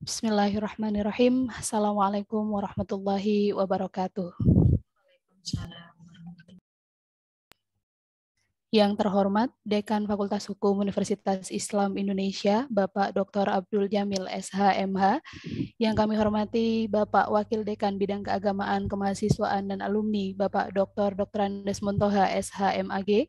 Bismillahirrahmanirrahim. Assalamualaikum warahmatullahi wabarakatuh. Yang terhormat Dekan Fakultas Hukum Universitas Islam Indonesia, Bapak Dr. Abdul Jamil SH.MH. Yang kami hormati Bapak Wakil Dekan Bidang Keagamaan, Kemahasiswaan, dan Alumni, Bapak Dr. Andes Montoha SH.MAG.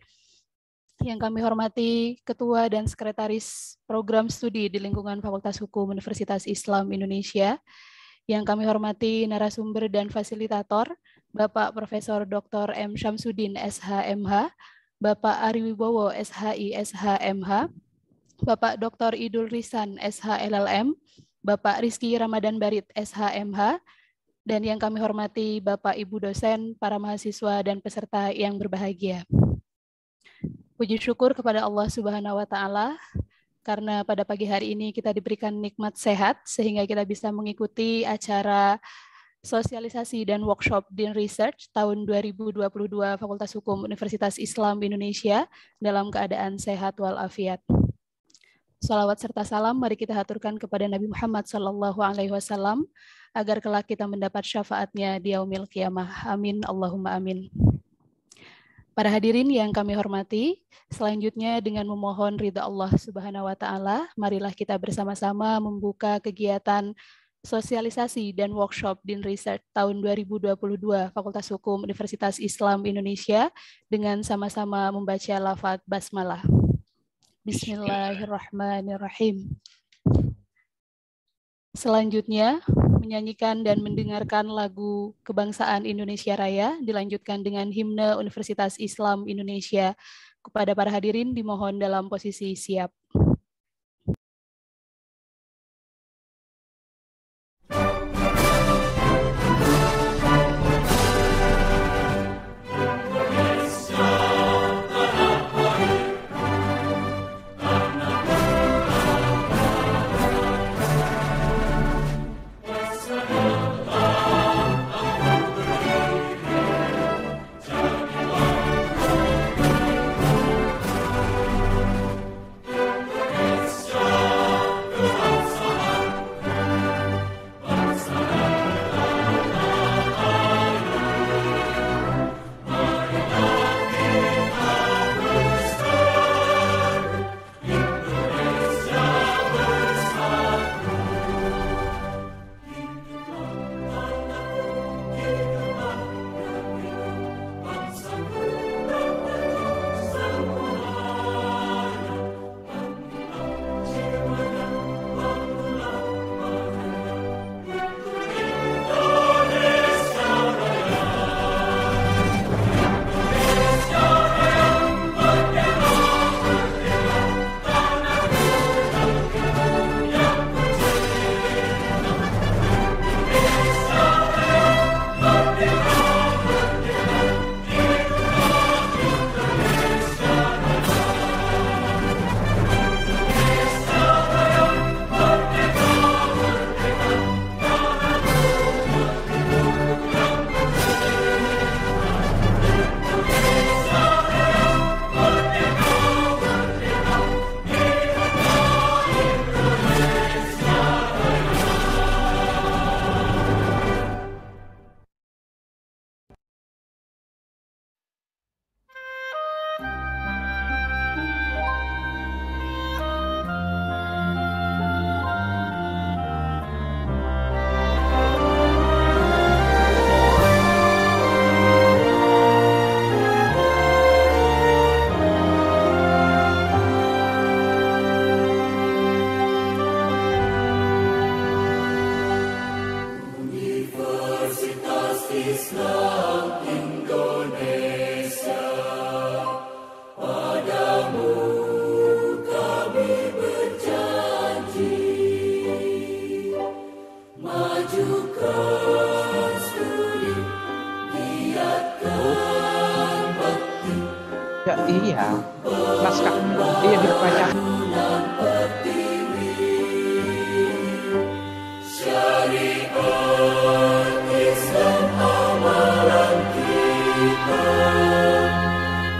Yang kami hormati Ketua dan Sekretaris Program Studi di lingkungan Fakultas Hukum Universitas Islam Indonesia. Yang kami hormati narasumber dan fasilitator, Bapak Profesor Dr. M. Syamsuddin SH.MH, Bapak Ari Wibowo SHI SH.MH, Bapak Dr. Idul Risan SH.LLM, Bapak Rizky Ramadan Barit SH.MH, dan yang kami hormati Bapak Ibu dosen, para mahasiswa, dan peserta yang berbahagia. Puji syukur kepada Allah Subhanahu wa Ta'ala, karena pada pagi hari ini kita diberikan nikmat sehat, sehingga kita bisa mengikuti acara sosialisasi dan workshop Dean Research tahun 2022 Fakultas Hukum Universitas Islam Indonesia dalam keadaan sehat walafiat. Salawat serta salam mari kita haturkan kepada Nabi Muhammad SAW agar kelak kita mendapat syafaatnya di yaumil qiyamah. Amin, Allahumma amin. Para hadirin yang kami hormati, selanjutnya dengan memohon ridha Allah Subhanahu wa Ta'ala, marilah kita bersama-sama membuka kegiatan sosialisasi dan workshop Dean Research tahun 2022 Fakultas Hukum Universitas Islam Indonesia dengan sama-sama membaca lafaz basmalah. Bismillahirrahmanirrahim. Selanjutnya, menyanyikan dan mendengarkan lagu Kebangsaan Indonesia Raya, dilanjutkan dengan himne Universitas Islam Indonesia. Kepada para hadirin dimohon dalam posisi siap. Iya, naskah iya dibaca.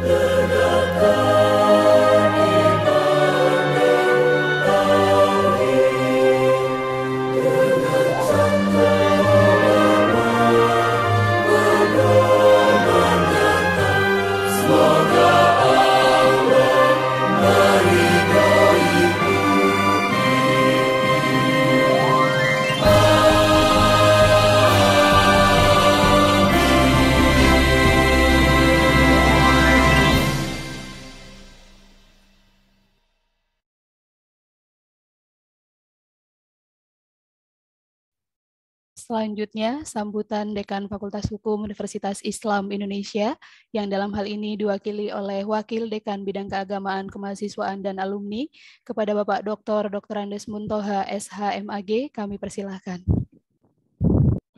Tegakkan iman dan tauhid. selanjutnya sambutan Dekan Fakultas Hukum Universitas Islam Indonesia yang dalam hal ini diwakili oleh Wakil Dekan Bidang Keagamaan, Kemahasiswaan, dan Alumni kepada Bapak Dr. Andes Muntoha SH.MAG, kami persilahkan.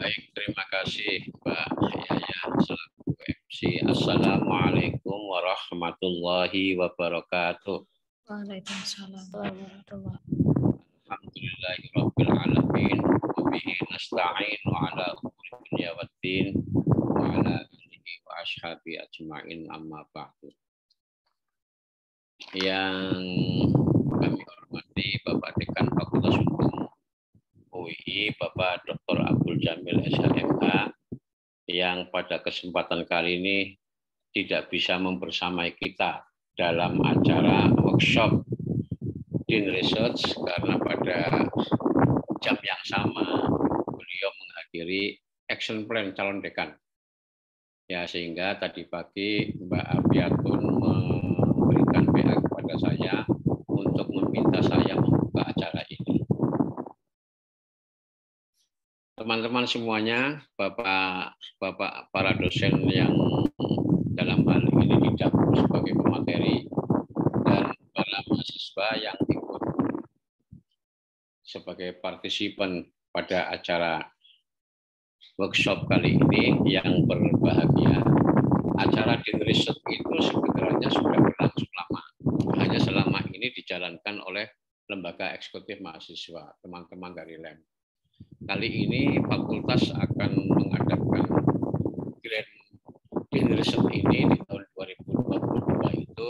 Baik, terima kasih Mbak Yaya selaku MC. Assalamualaikum warahmatullahi wabarakatuh. Waalaikumsalam warahmatullahi wabarakatuh. Alhamdulillahirabbil alamin wa bihi nasta'in wa ala umuri dunya waddin wa ala alihi wa ashabi ajmain amma ba'du. Yang kami hormati Bapak Dekan Fakultas Hukum UI, Bapak Dr. Abdul Jamil SH.MH, yang pada kesempatan kali ini tidak bisa membersamai kita dalam acara workshop Dean Research karena pada jam yang sama beliau menghadiri action plan calon dekan. Ya, sehingga tadi pagi Mbak Afiatun memberikan PA kepada saya untuk meminta saya membuka acara ini. Teman-teman semuanya, Bapak para dosen yang dalam hal ini didapur sebagai pemateri dan para mahasiswa yang ikut sebagai partisipan pada acara workshop kali ini yang berbahagia. Acara Dean Research itu sebenarnya sudah berlangsung lama. Hanya selama ini dijalankan oleh lembaga eksekutif mahasiswa, teman-teman dari LEM. Kali ini fakultas akan mengadakan Grand Dean Research ini di tahun 2022 itu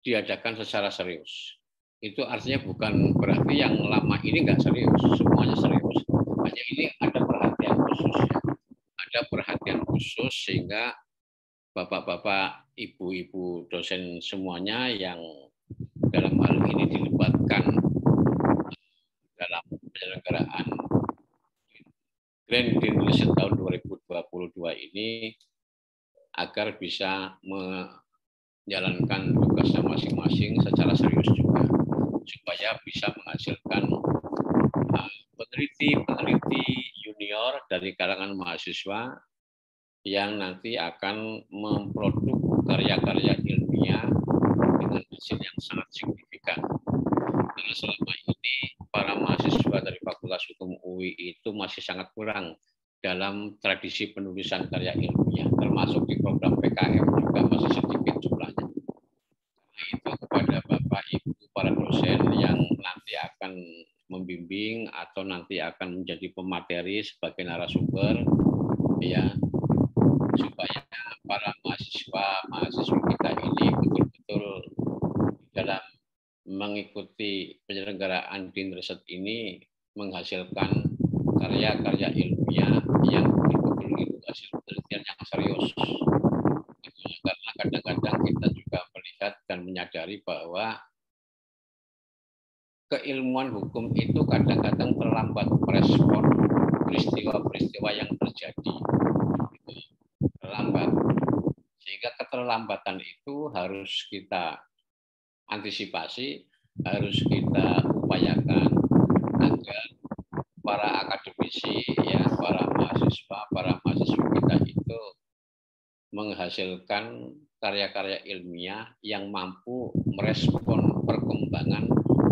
diadakan secara serius. Itu artinya bukan berarti yang lama ini nggak serius, semuanya serius. Hanya ini ada perhatian khusus ya. Ada perhatian khusus sehingga bapak-bapak, ibu-ibu dosen semuanya yang dalam hal ini dilibatkan dalam penyelenggaraan Grand Dean Research tahun 2022 ini agar bisa menjalankan tugasnya masing-masing secara serius juga, supaya bisa menghasilkan peneliti junior dari kalangan mahasiswa yang nanti akan memproduk karya-karya ilmiah dengan hasil yang sangat signifikan. Karena selama ini para mahasiswa dari Fakultas Hukum UI itu masih sangat kurang dalam tradisi penulisan karya ilmiah, termasuk di program PKM juga masih sedikit jumlahnya. Nah, itu kepada Bapak Ibu para dosen yang nanti akan membimbing atau nanti akan menjadi pemateri sebagai narasumber, ya, supaya para mahasiswa kita ini betul-betul dalam mengikuti penyelenggaraan Dean Research ini menghasilkan karya-karya ilmiah yang betul-betul itu hasil penelitian yang serius. Karena kadang-kadang kita juga melihat dan menyadari bahwa keilmuan hukum itu kadang-kadang terlambat merespon peristiwa-peristiwa yang terjadi. Terlambat. Sehingga keterlambatan itu harus kita antisipasi, harus kita upayakan agar para akademisi, ya, para mahasiswa kita itu menghasilkan karya-karya ilmiah yang mampu merespon perkembangan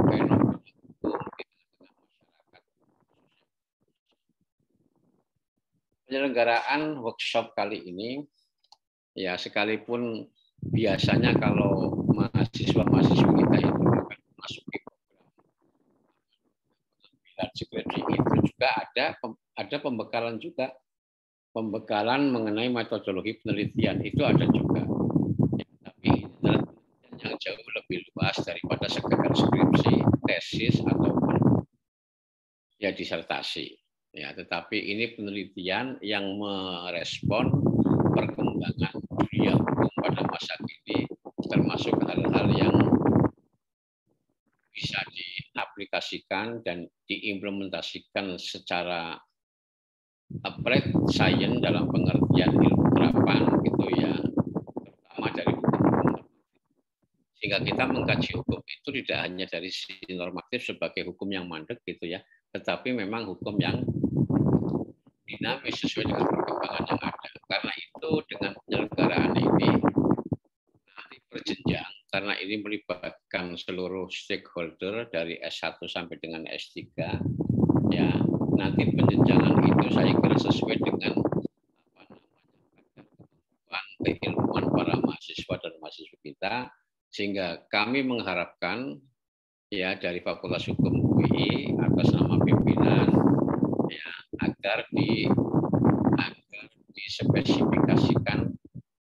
fenomena hukum di tengah-tengah masyarakat. Penyelenggaraan workshop kali ini, ya, sekalipun biasanya kalau mahasiswa-mahasiswa kita itu akan memasuki program skripsi itu juga ada pembekalan juga. Pembekalan mengenai metodologi penelitian itu ada juga. Ya, tapi penelitian yang jauh lebih luas daripada sekedar skripsi, tesis ataupun ya disertasi. Ya, tetapi ini penelitian yang merespon perkembangan dunia hukum pada masa kini, termasuk hal-hal yang bisa diaplikasikan dan diimplementasikan secara applied science dalam pengertian ilmu terapan gitu ya, terutama dari hukum. Sehingga kita mengkaji hukum itu tidak hanya dari sisi normatif sebagai hukum yang mandek gitu ya, tetapi memang hukum yang dinamis sesuai dengan perkembangan yang ada. Karena itu dengan penyelenggaraan ini nanti berjenjang, karena ini melibatkan seluruh stakeholder dari S1 sampai dengan S3, ya nanti penjenjangan itu saya kira sesuai dengan keilmuan para mahasiswa dan mahasiswa kita, sehingga kami mengharapkan ya dari Fakultas Hukum UI atas nama pimpinan ya agar dispesifikasikan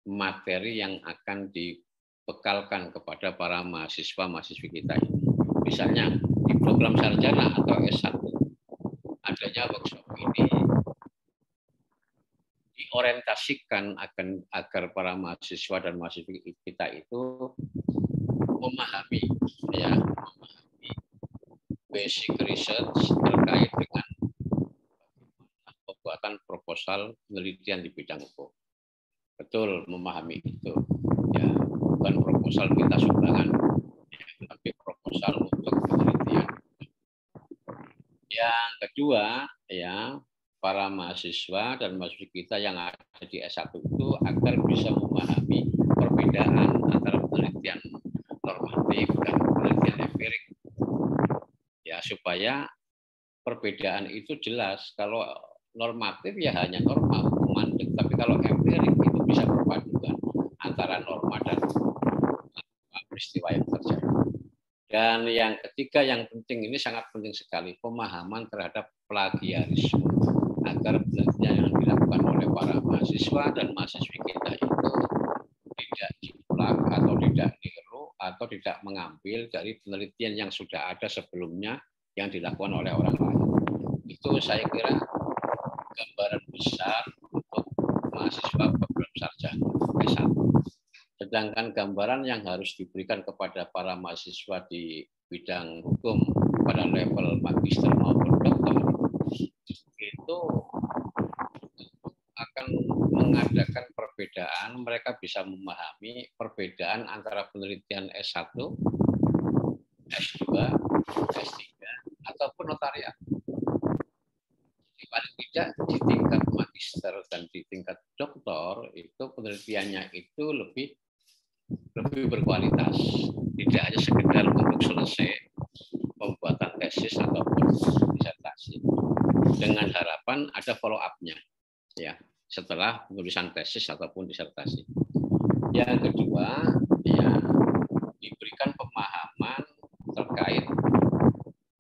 materi yang akan dibekalkan kepada para mahasiswa-mahasiswi kita ini. Misalnya di program sarjana atau S1 adanya workshop ini diorientasikan agar para mahasiswa dan mahasiswi kita itu memahami basic research terkait dengan pembuatan proposal penelitian di bidang hukum. Betul, memahami itu. Ya, bukan proposal minta sumbangan, ya, tapi proposal untuk penelitian. Yang kedua, ya, para mahasiswa dan mahasiswa kita yang ada di S1 itu agar bisa memahami perbedaan antara penelitian normatif dan penelitian empirik. Ya, supaya perbedaan itu jelas. Kalau normatif ya hanya norma, mandek. Tapi kalau empirik itu bisa perpaduan antara norma dan peristiwa yang terjadi. Dan yang ketiga yang penting, ini sangat penting sekali, pemahaman terhadap plagiarisme, agar penelitian yang dilakukan oleh para mahasiswa dan mahasiswi kita itu tidak jiplak atau tidak niru atau tidak mengambil dari penelitian yang sudah ada sebelumnya yang dilakukan oleh orang lain. Itu saya kira gambaran besar untuk mahasiswa program sarjana S1. Sedangkan gambaran yang harus diberikan kepada para mahasiswa di bidang hukum pada level magister maupun dokter itu akan mengadakan perbedaan, mereka bisa memahami perbedaan antara penelitian S1, S2, S3, ataupun notariat. Jadi paling tidak di tingkat magister dan di tingkat doktor itu penelitiannya itu lebih berkualitas. Tidak hanya sekedar untuk selesai pembuatan tesis ataupun disertasi. Dengan harapan ada follow up-nya. Ya, setelah penulisan tesis ataupun disertasi. Yang kedua, ya, diberikan pemahaman terkait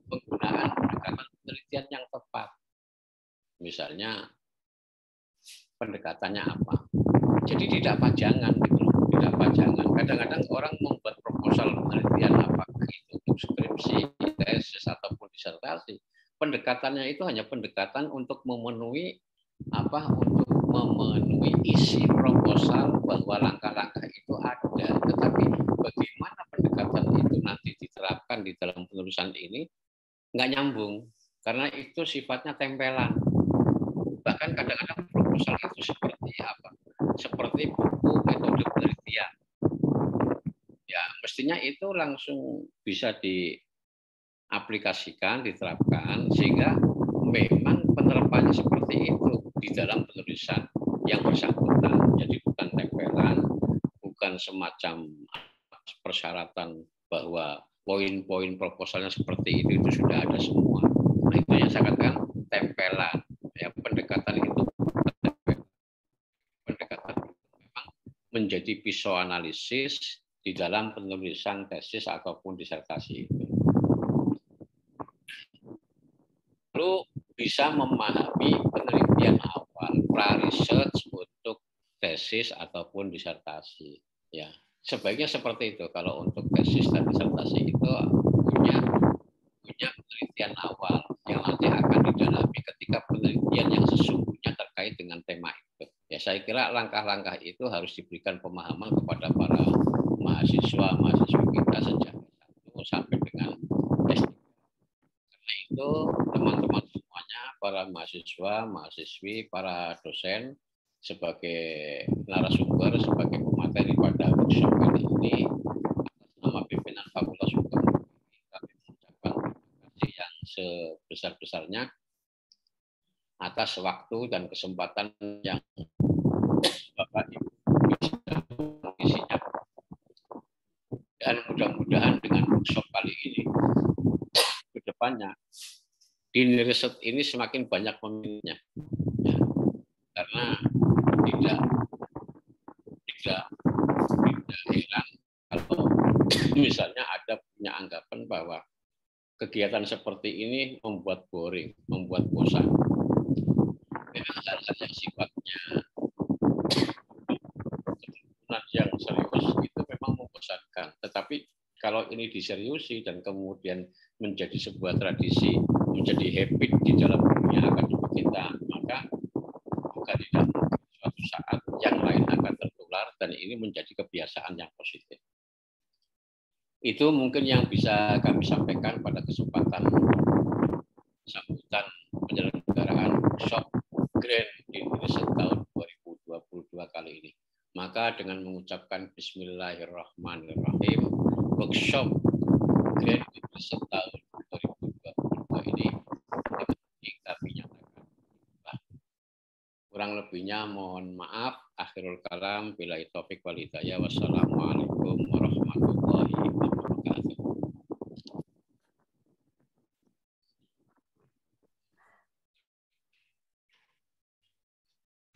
penggunaan pendekatan penelitian yang tepat. Misalnya pendekatannya apa? Jadi tidak pajangan, gitu. Tidak pajangan. Kadang-kadang orang membuat proposal penelitian apakah itu untuk skripsi, tesis ataupun disertasi. Pendekatannya itu hanya pendekatan untuk memenuhi isi proposal, bahwa langkah-langkah itu ada, tetapi bagaimana pendekatan itu nanti diterapkan di dalam penulisan ini nggak nyambung, karena itu sifatnya tempelan. Bahkan kadang-kadang proposal itu seperti apa? Seperti buku metode penelitian. Ya, mestinya itu langsung bisa diaplikasikan, diterapkan, sehingga memang penerapannya seperti itu di dalam penulisan yang bersangkutan. Jadi bukan tempelan, bukan semacam persyaratan bahwa poin-poin proposalnya seperti itu sudah ada semua. Nah, itu yang saya katakan tempelan. Ya, pendekatan itu memang menjadi pisau analisis di dalam penulisan tesis ataupun disertasi itu. Lalu bisa memahami penelitian awal, pra-research untuk tesis ataupun disertasi. Ya, sebaiknya seperti itu. Kalau untuk tesis dan disertasi itu punya penelitian awal yang nanti akan didalami ketika penelitian yang sesungguhnya terkait dengan tema itu. Ya, saya kira langkah-langkah itu harus diberikan pemahaman kepada para mahasiswa-mahasiswi kita sejak S1 sampai dengan S3. Karena itu teman-teman semuanya, para mahasiswa, mahasiswi, para dosen, sebagai narasumber, sebagai pemateri pada workshop kali ini, atas nama pimpinan Fakultas Hukum, kami mengucapkan terima kasih yang sebesar-besarnya atas waktu dan kesempatan yang Bapak Ibu bisa mengisinya. Dan mudah-mudahan dengan workshop kali ini ke depannya Dean Research ini semakin banyak peminatnya, ya, karena tidak hilang kalau misalnya ada punya anggapan bahwa kegiatan seperti ini membuat boring, membuat bosan. Dengan hal-hal yang sifatnya yang serius itu memang membosankan. Tetapi kalau ini diseriusi dan kemudian menjadi sebuah tradisi, menjadi habit di dalam dunia akademik kita, maka bukan tidak mungkin suatu saat yang lain akan tertular dan ini menjadi kebiasaan yang positif. Itu mungkin yang bisa kami sampaikan pada kesempatan sambutan penyelenggaraan workshop Grand Dean Research tahun 2022 kali ini. Maka dengan mengucapkan Bismillahirrahmanirrahim, workshop Grand Dean Research tahun 2022 ini kami nyatakan. Kurang lebihnya mohon maaf. Akhirul kalam, billahi taufiq wal hidayah. Wassalamualaikum warahmatullahi wabarakatuh.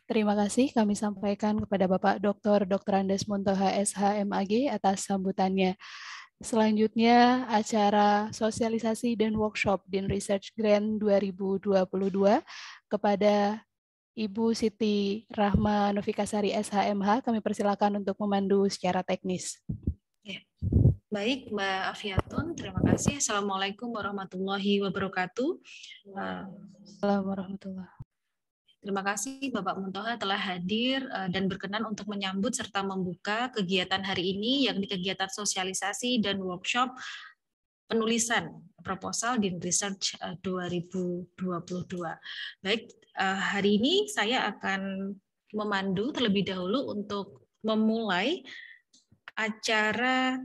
Terima kasih kami sampaikan kepada Bapak Dr. Andes Montoha SH.MAG atas sambutannya. Selanjutnya acara sosialisasi dan workshop Dean Research Grant 2022 kepada Ibu Siti Rahma Novikasari SH.MH. Kami persilakan untuk memandu secara teknis. Ya. Baik, Mbak Afiatun, terima kasih. Assalamualaikum warahmatullahi wabarakatuh. Assalamualaikum warahmatullahi. Terima kasih Bapak Montoha telah hadir dan berkenan untuk menyambut serta membuka kegiatan hari ini, yakni kegiatan sosialisasi dan workshop penulisan proposal Dean Research 2022. Baik, hari ini saya akan memandu terlebih dahulu untuk memulai acara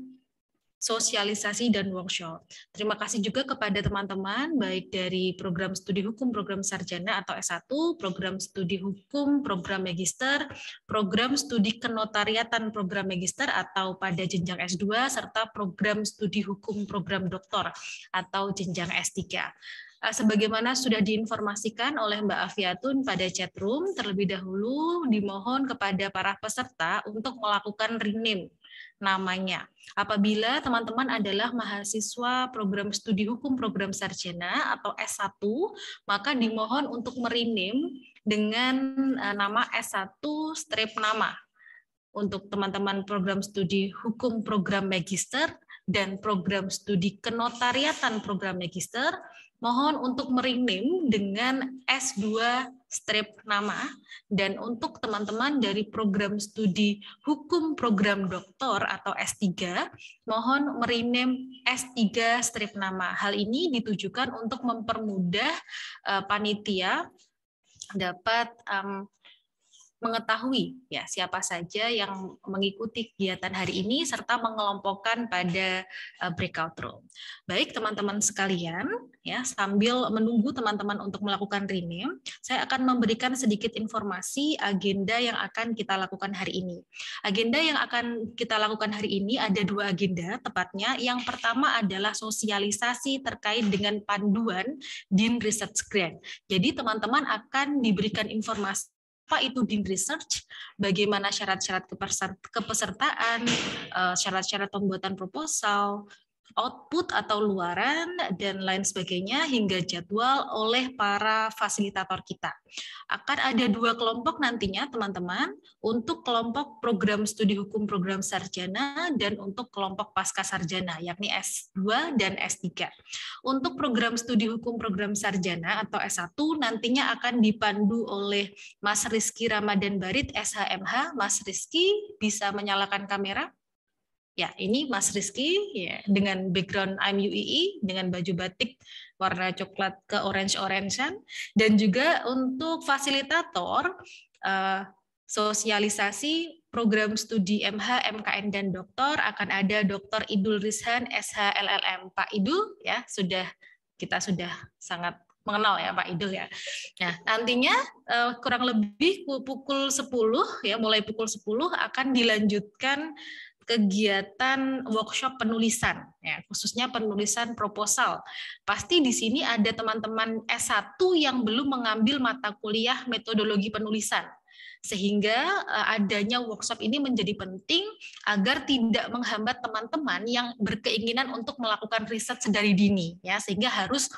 sosialisasi dan workshop. Terima kasih juga kepada teman-teman baik dari program studi hukum program sarjana atau S1, program studi hukum program magister, program studi kenotariatan program magister atau pada jenjang S2 serta program studi hukum program doktor atau jenjang S3. Sebagaimana sudah diinformasikan oleh Mbak Afiatun pada chatroom, terlebih dahulu dimohon kepada para peserta untuk melakukan rename namanya. Apabila teman-teman adalah mahasiswa program studi hukum program sarjana atau S1, maka dimohon untuk merename dengan nama S1 strip nama. Untuk teman-teman program studi hukum program magister dan program studi kenotariatan program magister, mohon untuk merename dengan S2 strip nama, dan untuk teman-teman dari program studi hukum program doktor atau S3, mohon merename S3 strip nama. Hal ini ditujukan untuk mempermudah panitia dapat mengetahui ya siapa saja yang mengikuti kegiatan hari ini serta mengelompokkan pada breakout room. Baik teman-teman sekalian, ya sambil menunggu teman-teman untuk melakukan rename, saya akan memberikan sedikit informasi agenda yang akan kita lakukan hari ini. Agenda yang akan kita lakukan hari ini ada dua agenda tepatnya. Yang pertama adalah sosialisasi terkait dengan panduan Dean Research Grant. Jadi teman-teman akan diberikan informasi apa itu Dean Research, bagaimana syarat-syarat kepesertaan, syarat-syarat pembuatan proposal, output atau luaran, dan lain sebagainya, hingga jadwal oleh para fasilitator kita. Akan ada dua kelompok nantinya, teman-teman, untuk kelompok program studi hukum program sarjana dan untuk kelompok pasca sarjana, yakni S2 dan S3. Untuk program studi hukum program sarjana atau S1 nantinya akan dipandu oleh Mas Rizky Ramadan Barit, SH.MH. Mas Rizky bisa menyalakan kamera? Ya, ini Mas Rizky ya, dengan background IMUII dengan baju batik warna coklat ke orange-orangean, dan juga untuk fasilitator sosialisasi program studi MH, MKN dan doktor akan ada Dr. Idul Rizhan SH LLM. Pak Idul ya sudah kita sudah sangat mengenal ya Pak Idul ya. Nah, nantinya kurang lebih pukul 10 ya, mulai pukul 10 akan dilanjutkan kegiatan workshop penulisan ya, khususnya penulisan proposal. Pasti di sini ada teman-teman S1 yang belum mengambil mata kuliah metodologi penulisan. Sehingga adanya workshop ini menjadi penting agar tidak menghambat teman-teman yang berkeinginan untuk melakukan riset sedari dini ya, sehingga harus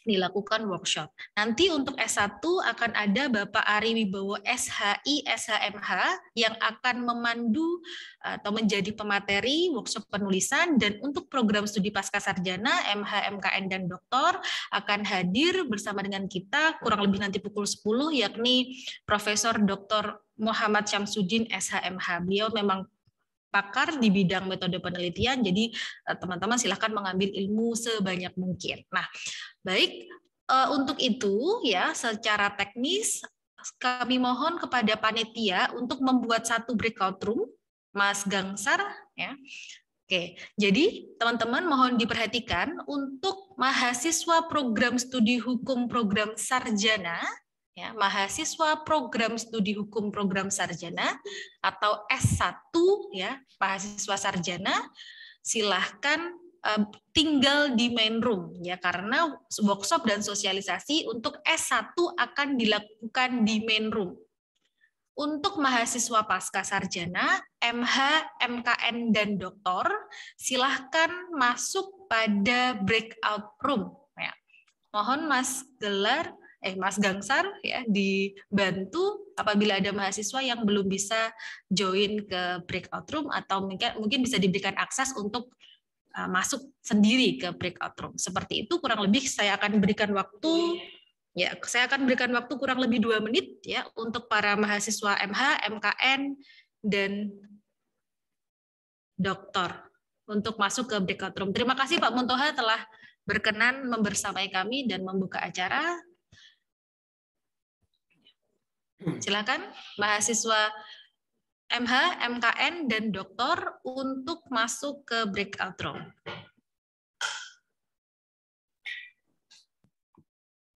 dilakukan workshop. Nanti untuk S1 akan ada Bapak Ari Wibowo SHI SHMH yang akan memandu atau menjadi pemateri workshop penulisan, dan untuk program studi Pascasarjana MH, MKN dan Doktor akan hadir bersama dengan kita kurang lebih nanti pukul 10, yakni Profesor Dr. Muhammad Syamsuddin SHMH. Beliau memang pakar di bidang metode penelitian, jadi teman-teman silahkan mengambil ilmu sebanyak mungkin. Nah, baik, untuk itu ya secara teknis kami mohon kepada panitia untuk membuat satu breakout room, Mas Gangsar ya. Oke, jadi teman-teman mohon diperhatikan untuk mahasiswa program studi hukum program sarjana ya, mahasiswa program studi hukum program sarjana atau S1 ya, mahasiswa sarjana, silahkan tinggal di main room ya, karena workshop dan sosialisasi untuk S1 akan dilakukan di main room. Untuk mahasiswa Pascasarjana, MH, MKN dan Doktor, silahkan masuk pada breakout room ya. Mohon Mas Gangsar ya dibantu apabila ada mahasiswa yang belum bisa join ke breakout room, atau mungkin bisa diberikan akses untuk masuk sendiri ke breakout room. Seperti itu kurang lebih saya akan berikan waktu ya, saya akan berikan waktu kurang lebih 2 menit ya untuk para mahasiswa MH, MKN dan Doktor untuk masuk ke breakout room. Terima kasih Pak Muntoha telah berkenan membersamai kami dan membuka acara. Silakan mahasiswa MH, MKN, dan Doktor untuk masuk ke breakout room.